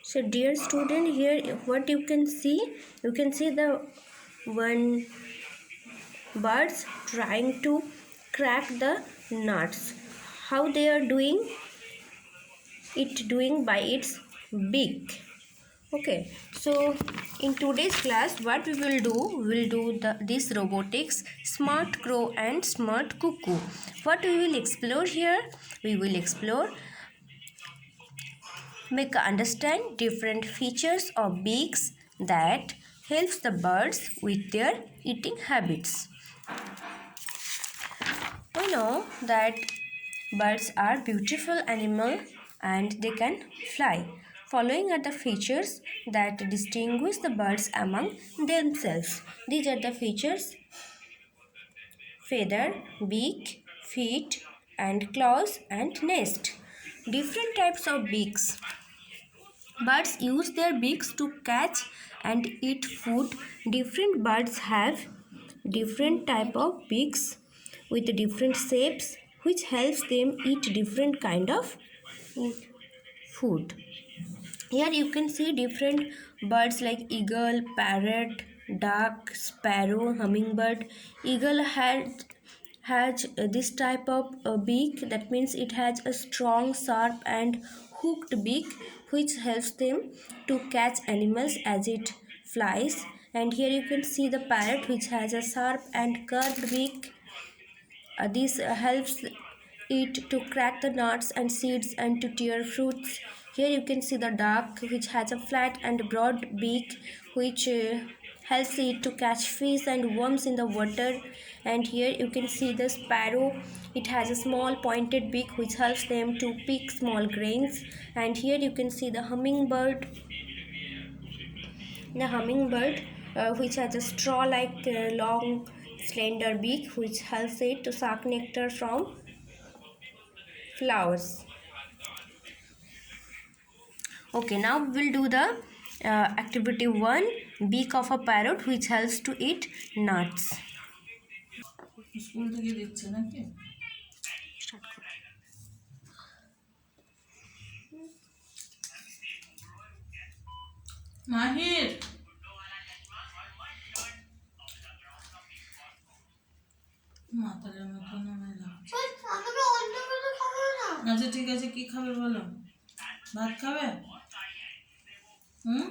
So dear student, here what you can see, the one birds trying to crack the nuts. How they are doing it? Doing by its beak. Okay, so in today's class what we will do, this robotics, smart crow and smart cuckoo. What we will explore here, we will explore, make understand different features of beaks that helps the birds with their eating habits. We know that birds are beautiful animal and they can fly. Following are the features that distinguish the birds among themselves. These are the features: feather, beak, feet and claws and nest. Different types of beaks. Birds use their beaks to catch and eat food. Different birds have different type of beaks with different shapes, which helps them eat different kind of food. Here you can see different birds like eagle, parrot, duck, sparrow, hummingbird. Eagle has this type of beak, that means it has a strong, sharp and hooked beak which helps them to catch animals as it flies. And here you can see the parrot which has a sharp and curved beak. This helps it to crack the nuts and seeds and to tear fruits. Here you can see the duck which has a flat and broad beak which helps it to catch fish and worms in the water. And here you can see the sparrow. It has a small pointed beak which helps them to pick small grains. And here you can see the hummingbird. Which has a straw-like long slender beak which helps it to suck nectar from flowers. Okay, now we'll do the activity 1, beak of a parrot which helps to eat nuts. School থেকে দিচ্ছে নাকি? মাহির মাথার মতন আমার লাগছে। আচ্ছা ঠিক আছে, কি খাবে বলো? ভাত খাবে? হুম?